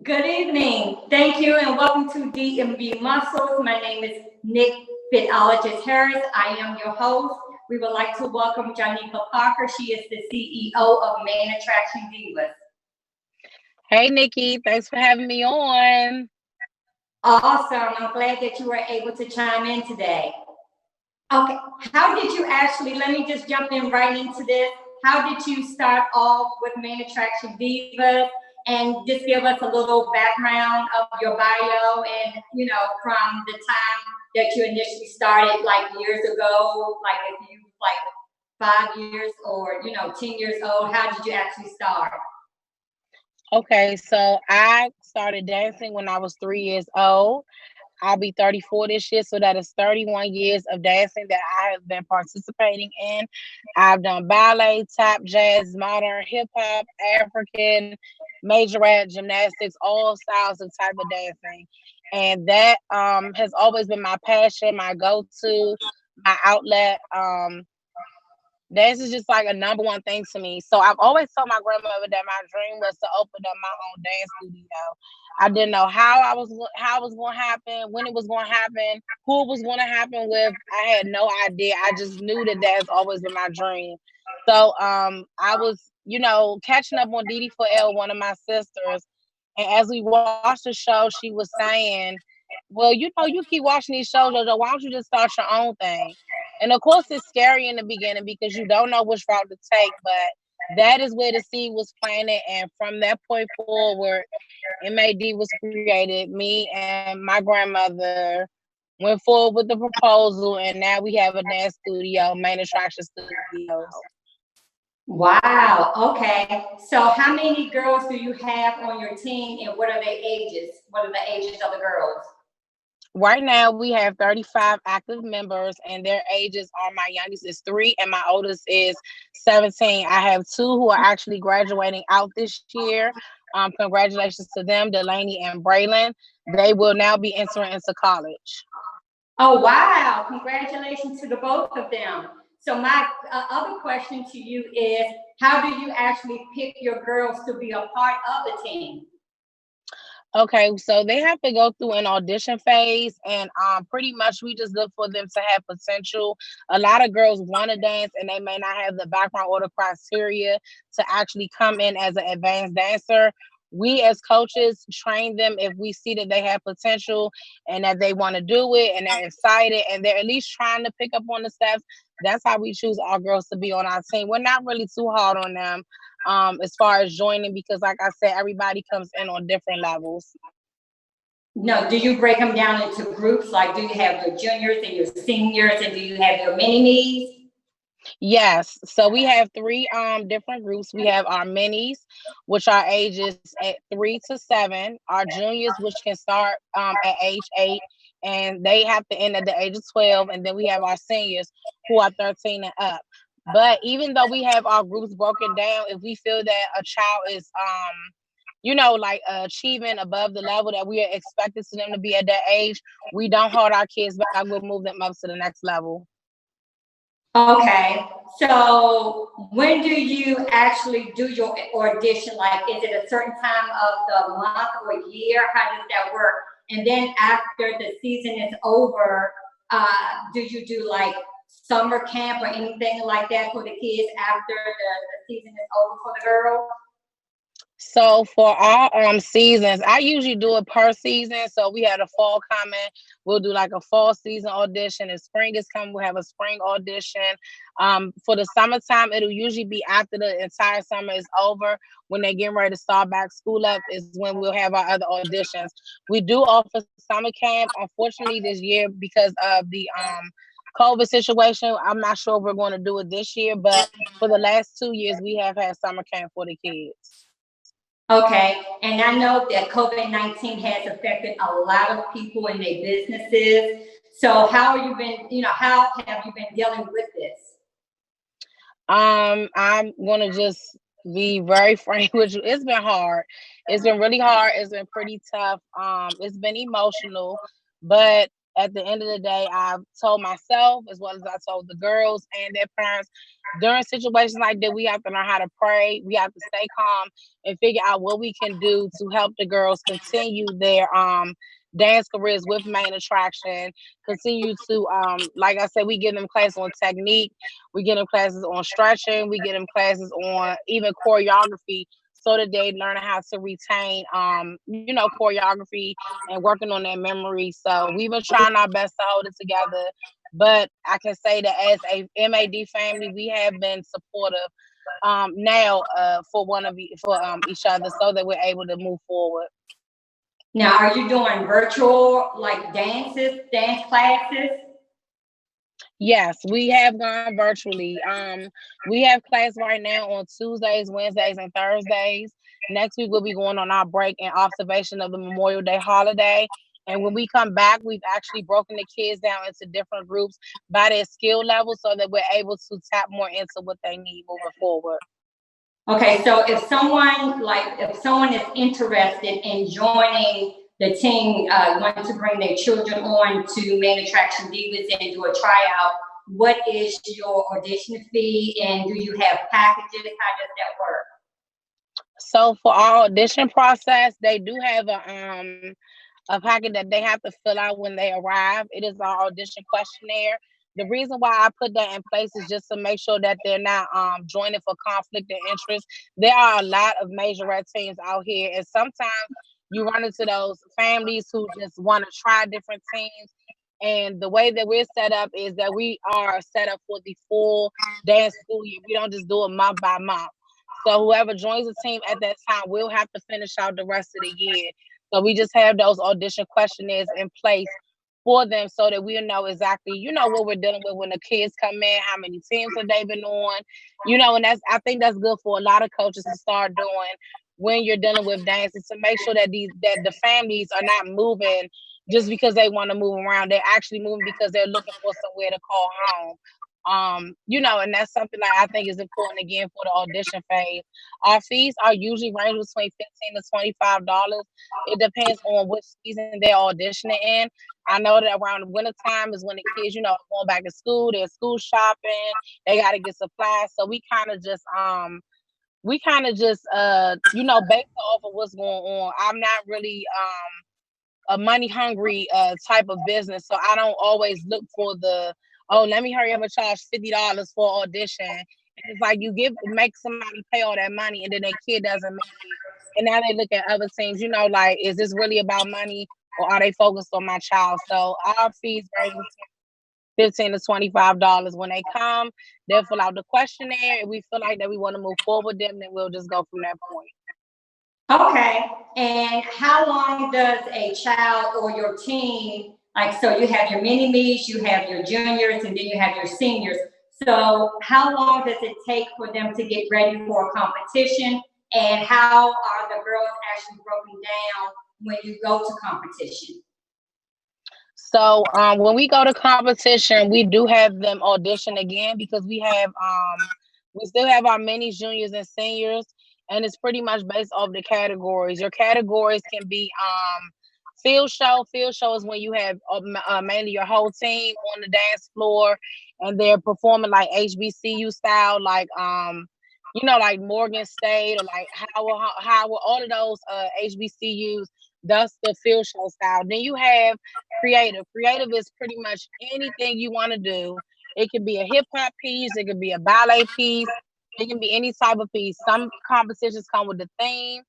Good evening. Thank you and welcome to DMV Muscles. My name is Nick Fitologist Harris. I am your host. We would like to welcome Jonikka Parker. She is the CEO of Main Attraction Divas. Hey, Nikki, thanks for having me on. Awesome. I'm glad that you were able to chime in today. Okay. How did you actually, let me just jump in right into this. How did you start off with Main Attraction Divas? And just give us a little background of your bio and, from the time that you initially started, like years ago, like if you, like 5 years or, 10 years old, how did you actually start? Okay, so I started dancing when I was 3 years old. I'll be 34 this year, so that is 31 years of dancing that I have been participating in. I've done ballet, tap, jazz, modern, hip hop, African, majorette, gymnastics, all styles and type of dancing. And that has always been my passion, my go-to, my outlet. Dance is just like a number one thing to me. So I've always told my grandmother that my dream was to open up my own dance studio. I didn't know how it was going to happen, when it was going to happen, who it was going to happen with. I had no idea. I just knew that that's always been my dream. So I was, catching up on Dee for L, one of my sisters, and as we watched the show, she was saying, "Well, you keep watching these shows, Jojo. Why don't you just start your own thing?" And of course, it's scary in the beginning because you don't know which route to take, but that is where the seed was planted. And from that point forward, MAD was created. Me and my grandmother went forward with the proposal, and now we have a dance studio, Main Attraction Studios. Wow. Okay. So how many girls do you have on your team and what are their ages? What are the ages of the girls? Right now, we have 35 active members, and their ages are my youngest is 3, and my oldest is 17. I have 2 who are actually graduating out this year. Congratulations to them, Delaney and Braylon. They will now be entering into college. Oh, wow. Congratulations to the both of them. So, my other question to you is how do you actually pick your girls to be a part of the team? Okay, so they have to go through an audition phase, and pretty much we just look for them to have potential. A lot of girls want to dance, and they may not have the background or the criteria to actually come in as an advanced dancer. We as coaches train them if we see that they have potential and that they want to do it and they're excited and they're at least trying to pick up on the steps. That's how we choose our girls to be on our team. We're not really too hard on them as far as joining because, like I said, everybody comes in on different levels. No, do you break them down into groups? Like, do you have your juniors and your seniors, and do you have your mini me's? Yes. So we have three different groups. We have our minis, which are ages at 3 to 7, our juniors, which can start at age 8, and they have to end at the age of 12, and then we have our seniors who are 13 and up. But even though we have our groups broken down, if we feel that a child is like achieving above the level that we are expected to them to be at that age, we don't hold our kids back. We'll move them up to the next level. Okay. So, when do you actually do your audition? Like, is it a certain time of the month or year? How does that work? And then after the season is over, do you do like summer camp or anything like that for the kids after the season is over for the girls? So for our seasons, I usually do it per season. So we had a fall coming, we'll do like a fall season audition. If spring is coming, we'll have a spring audition. For the summertime, it'll usually be after the entire summer is over. When they're getting ready to start back school up is when we'll have our other auditions. We do offer summer camp. Unfortunately, this year because of the COVID situation, I'm not sure if we're going to do it this year. But for the last 2 years, we have had summer camp for the kids. Okay, and I know that COVID-19 has affected a lot of people in their businesses. So how have you been, how have you been dealing with this? I'm gonna just be very frank with you. It's been hard. It's been really hard. It's been pretty tough. It's been emotional, but at the end of the day, I've told myself as well as I told the girls and their parents during situations like that, we have to learn how to pray. We have to stay calm and figure out what we can do to help the girls continue their dance careers with main attraction. Continue to like I said, we give them classes on technique, we give them classes on stretching, we give them classes on even choreography so that they learn how to retain choreography and working on their memory. So we've been trying our best to hold it together. But I can say that as a MAD family, we have been supportive now for each other so that we're able to move forward. Now, are you doing virtual like dance classes? Yes, we have gone virtually. We have class right now on Tuesdays, Wednesdays, and Thursdays. Next week we'll be going on our break in observation of the Memorial Day holiday. And when we come back, we've actually broken the kids down into different groups by their skill level so that we're able to tap more into what they need moving forward. Okay, so if someone is interested in joining the team, want to bring their children on to Main Attraction Divas and do a tryout, what is your audition fee and do you have packages? How does that work? So for our audition process, they do have a packet that they have to fill out when they arrive. It is our audition questionnaire. The reason why I put that in place is just to make sure that they're not joining for conflict of interest. There are a lot of majorette teams out here, and sometimes you run into those families who just want to try different teams. And the way that we're set up is that we are set up for the full dance school year. We don't just do it month by month. So whoever joins the team at that time will have to finish out the rest of the year. So we just have those audition questionnaires in place for them so that we'll know exactly, what we're dealing with when the kids come in, how many teams have they been on, and I think that's good for a lot of coaches to start doing when you're dealing with dances to make sure that the families are not moving just because they want to move around. They're actually moving because they're looking for somewhere to call home. And that's something that I think is important again for the audition phase. Our fees are usually range between $15 to $25. It depends on which season they're auditioning in. I know that around the winter time is when the kids, are going back to school, they're school shopping, they gotta get supplies. So we kind of just based off of what's going on. I'm not really a money hungry type of business. So I don't always look for let me hurry up and charge $50 for audition. And it's like make somebody pay all that money and then their kid doesn't make it. And now they look at other things, like, is this really about money or are they focused on my child? So our fees range between $15 to $25. When they come, they'll fill out the questionnaire. If we feel like that we want to move forward with them, then we'll just go from that point. Okay. And how long does a child or your team, so you have your mini-me's, you have your juniors, and then you have your seniors. So how long does it take for them to get ready for a competition? And how are the girls actually broken down when you go to competition? So when we go to competition, we do have them audition again because we still have our minis, juniors, and seniors, and it's pretty much based off the categories. Your categories can be field show. Field show is when you have mainly your whole team on the dance floor, and they're performing like HBCU style, like like Morgan State or like Howard, all of those HBCUs. That's the field show style. Then you have creative. Creative is pretty much anything you want to do. It could be a hip hop piece, it could be a ballet piece, it can be any type of piece. Some competitions come with the theme.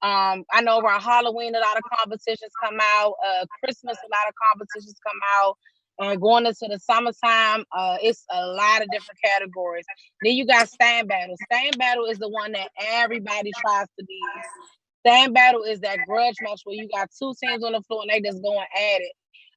I know around Halloween a lot of competitions come out. Christmas a lot of competitions come out. And going into the summertime, it's a lot of different categories. Then you got stand battle. Stand battle is the one that everybody tries to be. Stand battle is that grudge match where you got two teams on the floor and they just going at it.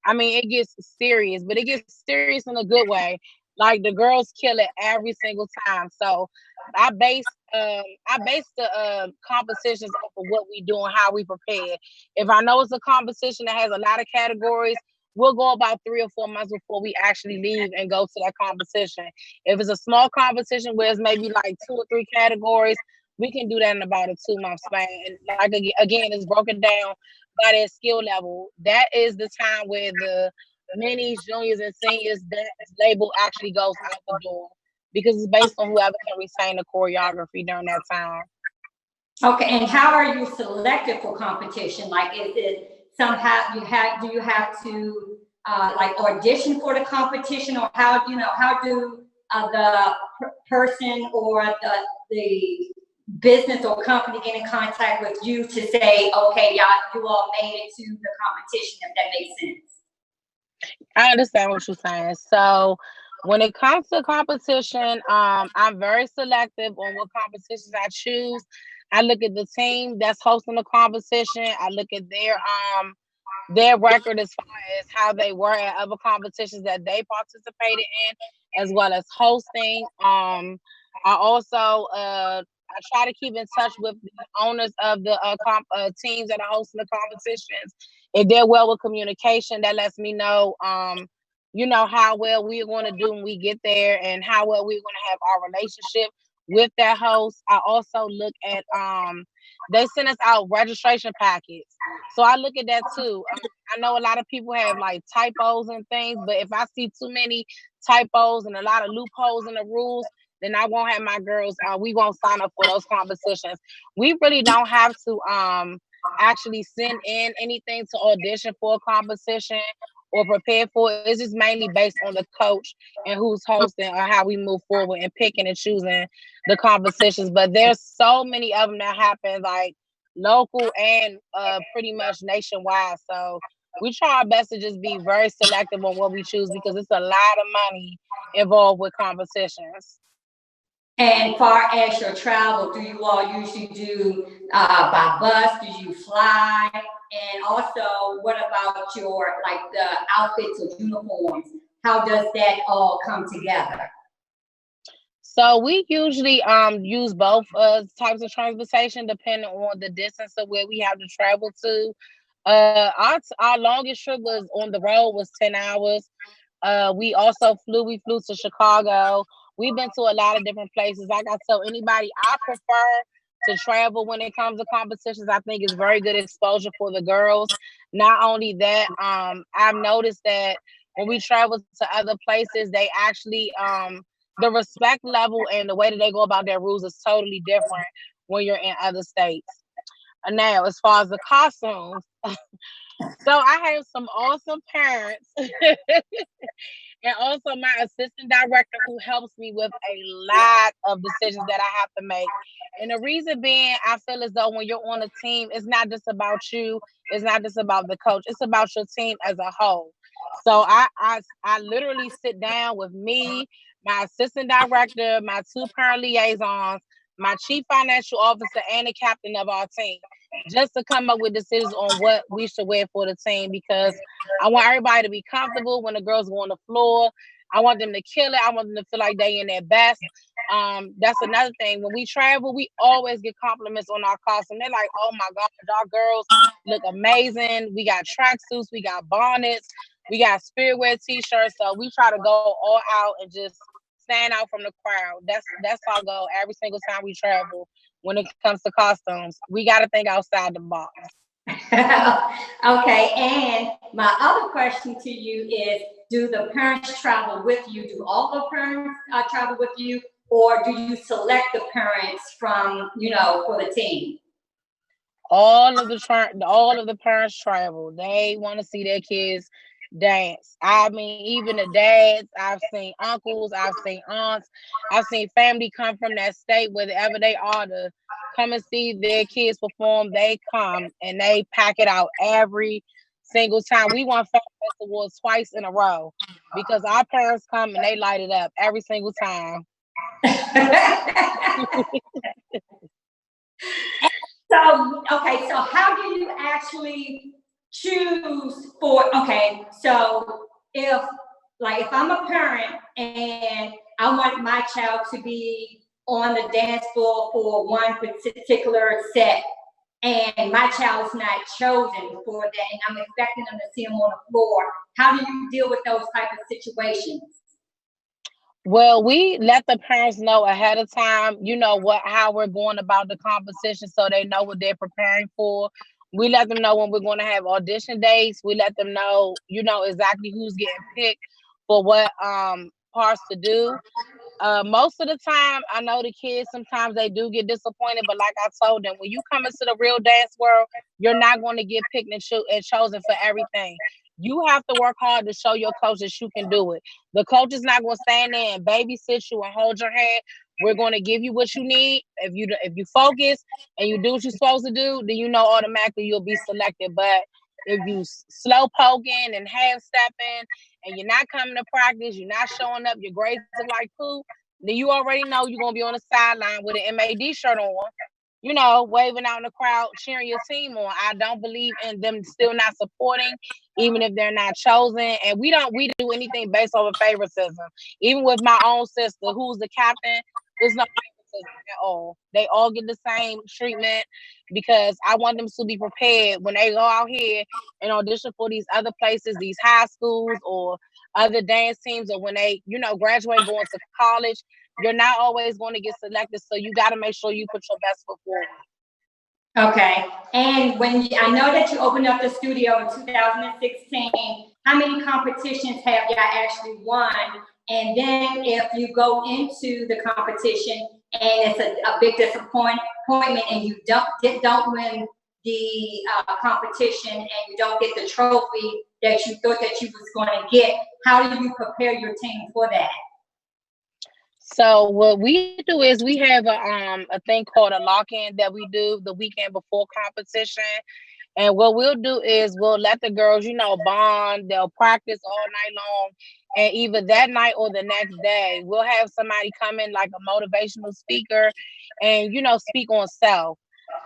I mean, it gets serious, but it gets serious in a good way. Like the girls kill it every single time. So I base the competitions off of what we do and how we prepare. If I know it's a competition that has a lot of categories, we'll go about 3 or 4 months before we actually leave and go to that competition. If it's a small competition where it's maybe like 2 or 3 categories, we can do that in about a 2-month span. And like again, it's broken down by their skill level. That is the time where the minis, juniors, and seniors, that label actually goes out the door because it's based on whoever can retain the choreography during that time. Okay, and how are you selected for competition? Like, is it somehow do you have to like audition for the competition, or how do person or the business or company get in contact with you to say, okay, you all made it to the competition, if that makes sense? I understand what you're saying. So when it comes to competition, I'm very selective on what competitions I choose. I look at the team that's hosting the competition. I look at their record as far as how they were at other competitions that they participated in, as well as hosting. I also I try to keep in touch with the owners of the teams that are hosting the competitions. If they're well with communication, that lets me know, how well we're going to do when we get there, and how well we're going to have our relationship with that host. I also look at they send us out registration packets, so I look at that too. I know a lot of people have like typos and things, but if I see too many typos and a lot of loopholes in the rules, then I won't have my girls. We won't sign up for those competitions. We really don't have to actually send in anything to audition for a competition or prepare for it. It's just mainly based on the coach and who's hosting, or how we move forward and picking and choosing the competitions. But there's so many of them that happen, like local and pretty much nationwide. So we try our best to just be very selective on what we choose, because it's a lot of money involved with competitions. And far as your travel, do you all usually do by bus? Do you fly? And also, what about your like the outfits or uniforms? How does that all come together? So we usually use both types of transportation depending on the distance of where we have to travel to. Our longest trip was on the road was 10 hours. We flew to Chicago. We've been to a lot of different places. Like I tell anybody, I prefer to travel when it comes to competitions. I think it's very good exposure for the girls. Not only that, I've noticed that when we travel to other places, they actually the respect level and the way that they go about their rules is totally different when you're in other states. And now, as far as the costumes, so I have some awesome parents and also my assistant director who helps me with a lot of decisions that I have to make. And the reason being, I feel as though when you're on a team, it's not just about you, it's not just about the coach, it's about your team as a whole. So I literally sit down with me, my assistant director, my two parent liaisons, my chief financial officer, and the captain of our team, just to come up with decisions on what we should wear for the team, because I want everybody to be comfortable when the girls go on the floor. I want them to kill it. I want them to feel like they in their best. That's another thing. When we travel, we always get compliments on our costume. They're like, "Oh my God, our girls look amazing. We got tracksuits, we got bonnets, we got spirit wear t-shirts." So we try to go all out and just stand out from the crowd. That's our goal every single time we travel. When it comes to costumes, we got to think outside the box. Okay, and my other question to you is, do the parents travel with you? Do all the parents travel with you, or do you select the parents from, for the team? All of the parents travel. They want to see their kids dance. I mean, even the dads. I've seen uncles. I've seen aunts. I've seen family come from that state, wherever they are, to come and see their kids perform. They come and they pack it out every single time. We won film festivals twice in a row because our parents come and they light it up every single time. So, okay, so how do you actually choose for, okay, so if I'm a parent and I want my child to be on the dance floor for one particular set, and my child's not chosen for that, and I'm expecting them to see them on the floor, how do you deal with those type of situations? Well, we let the parents know ahead of time, how we're going about the competition, so they know what they're preparing for. We let them know when we're going to have audition dates. We let them know, exactly who's getting picked for what parts to do. Most of the time, I know the kids, sometimes they do get disappointed, but like I told them, when you come into the real dance world, you're not going to get picked and chosen for everything. You have to work hard to show your coach that you can do it. The coach is not going to stand there and babysit you and hold your hand. We're going to give you what you need. If you focus and you do what you're supposed to do, then automatically you'll be selected. But if you slow poking and half stepping and you're not coming to practice, you're not showing up, your grades look like poo, then you already know you're going to be on the sideline with an MAD shirt on, waving out in the crowd, cheering your team on. I don't believe in them still not supporting, even if they're not chosen. And we do anything based on favoritism. Even with my own sister, who's the captain, there's no favoritism at all. They all get the same treatment because I want them to be prepared when they go out here and audition for these other places, these high schools or other dance teams, or when they, graduate going to college. You're not always going to get selected, so you got to make sure you put your best foot forward. Okay. And I know that you opened up the studio in 2016, how many competitions have y'all actually won? And then if you go into the competition and it's a big disappointment and you don't win the competition and you don't get the trophy that you thought that you was going to get, how do you prepare your team for that? So what we do is we have a thing called a lock-in that we do the weekend before competition. And what we'll do is we'll let the girls, bond. They'll practice all night long. And either that night or the next day, we'll have somebody come in like a motivational speaker and, speak on self.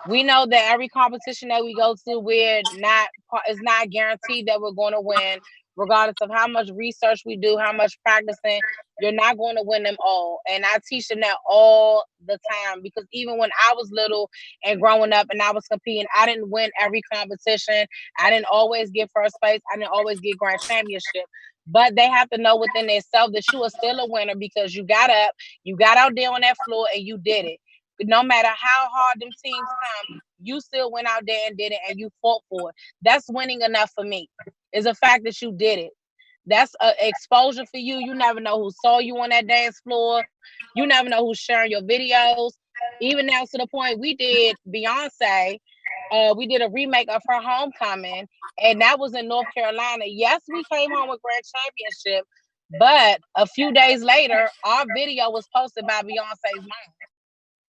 We know that every competition that we go to, it's not guaranteed that we're going to win, regardless of how much research we do, how much practicing. You're not going to win them all. And I teach them that all the time, because even when I was little and growing up and I was competing, I didn't win every competition. I didn't always get first place. I didn't always get grand championship. But they have to know within themselves that you are still a winner because you got up, you got out there on that floor and you did it. No matter how hard them teams come, you still went out there and did it and you fought for it. That's winning enough for me. Is the fact that you did it. That's exposure for you. You never know who saw you on that dance floor. You never know who's sharing your videos. Even now to the point we did Beyonce. We did a remake of her Homecoming, and that was in North Carolina. Yes, we came home with grand championship, but a few days later, our video was posted by Beyonce's mom.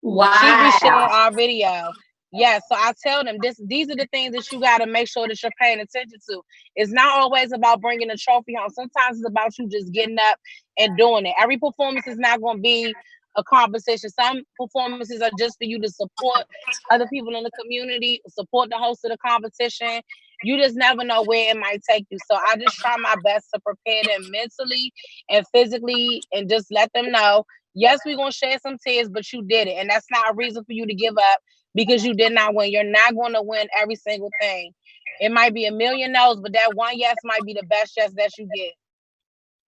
Wow. She reshared our video. Yeah, so I tell them these are the things that you got to make sure that you're paying attention to. It's not always about bringing a trophy home. Sometimes it's about you just getting up and doing it. Every performance is not going to be a competition. Some performances are just for you to support other people in the community, support the host of the competition. You just never know where it might take you. So I just try my best to prepare them mentally and physically and just let them know, yes, we're going to shed some tears, but you did it. And that's not a reason for you to give up because you did not win. You're not going to win every single thing. It might be a million no's, but that one yes might be the best yes that you get.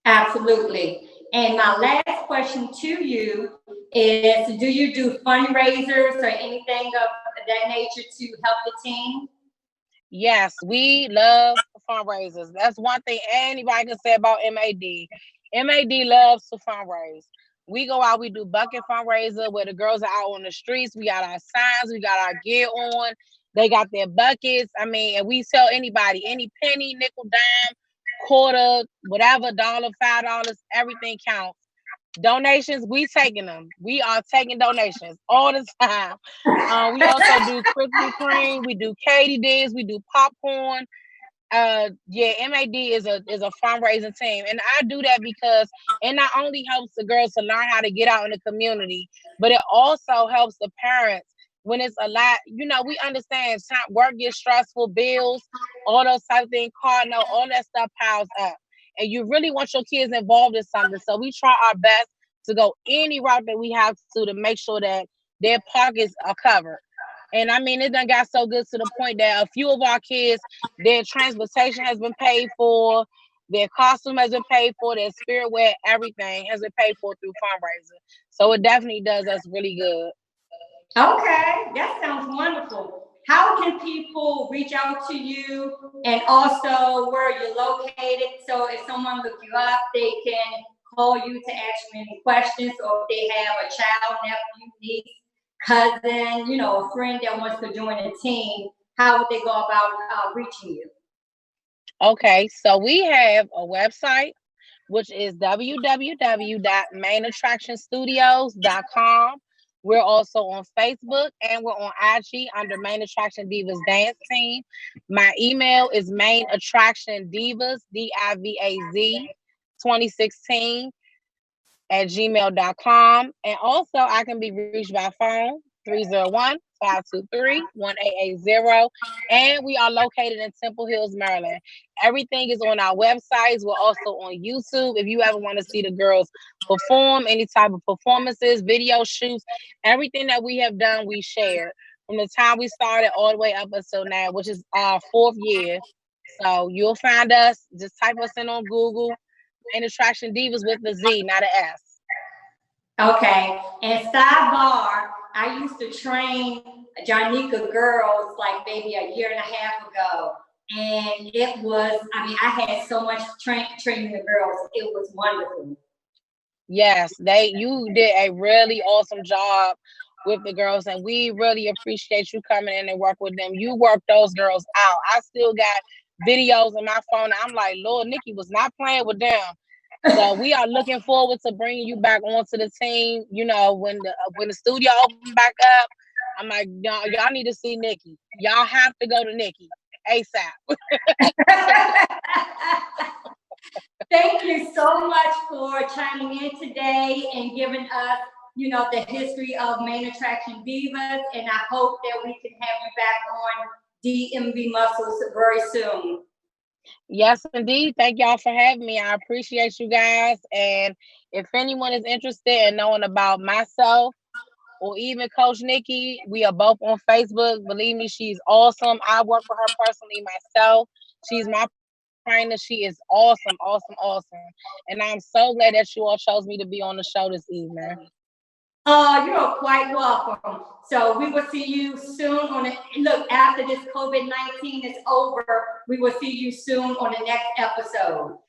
Absolutely. And my last question to you is, do you do fundraisers or anything of that nature to help the team? Yes, we love fundraisers. That's one thing anybody can say about MAD. MAD loves to fundraise. We go out, we do bucket fundraiser where the girls are out on the streets. We got our signs, we got our gear on. They got their buckets. I mean, and we tell anybody, any penny, nickel, dime, quarter, whatever, $1, $5, everything counts. Donations, we taking them. We are taking donations all the time. We also do Krispy Kreme, we do Katie's, we do popcorn. Yeah, MAD is a fundraising team, and I do that because it not only helps the girls to learn how to get out in the community, but it also helps the parents when it's a lot. We understand work gets stressful, bills, all those type of things, car note, all that stuff piles up, and you really want your kids involved in something. So we try our best to go any route that we have to make sure that their pockets are covered. And I mean, it done got so good to the point that a few of our kids, their transportation has been paid for, their costume has been paid for, their spirit wear, everything has been paid for through fundraising. So it definitely does us really good. Okay, that sounds wonderful. how can people reach out to you, and also where you're located? So if someone look you up, they can call you to ask you any questions, or if they have a child, nephew, niece, cousin, you know, a friend that wants to join a team, how would they go about reaching you? Okay, so we have a website, which is www.mainattractionstudios.com. We're also on Facebook and we're on IG under Main Attraction Divas Dance Team. My email is mainattractiondivas, DIVAZ 2016 at gmail.com. And also, I can be reached by phone 301-523-1880. And we are located in Temple Hills, Maryland. Everything is on our websites. We're also on YouTube. If you ever want to see the girls perform, any type of performances, video shoots, everything that we have done, we share. From the time we started all the way up until now, which is our 4th year. So you'll find us. Just type us in on Google. Main Attraction Divas with the Z, not an S. Okay. And sidebar, I used to train Jonikka girls like maybe a year and a half ago. And it was, I mean, I had so much training the girls. It was wonderful. Yes, you did a really awesome job with the girls, and we really appreciate you coming in and work with them. You worked those girls out. I still got videos on my phone. I'm like, Lord, Nikky was not playing with them. So we are looking forward to bringing you back onto the team. You know, when the studio open back up, I'm like, y'all need to see Nikky. Y'all have to go to Nikky ASAP. Thank you so much for chiming in today and giving us, you know, the history of Main Attraction Divas. And I hope that we can have you back on DMV Muscles very soon. Yes, indeed. Thank y'all for having me. I appreciate you guys. And if anyone is interested in knowing about myself or even Coach Nikky, we are both on Facebook. Believe me, she's awesome. I work with her personally myself. She's my trainer. She is awesome, awesome, awesome. And I'm so glad that you all chose me to be on the show this evening. You're quite welcome. So we will see you soon look, after this COVID-19 is over, we will see you soon on the next episode.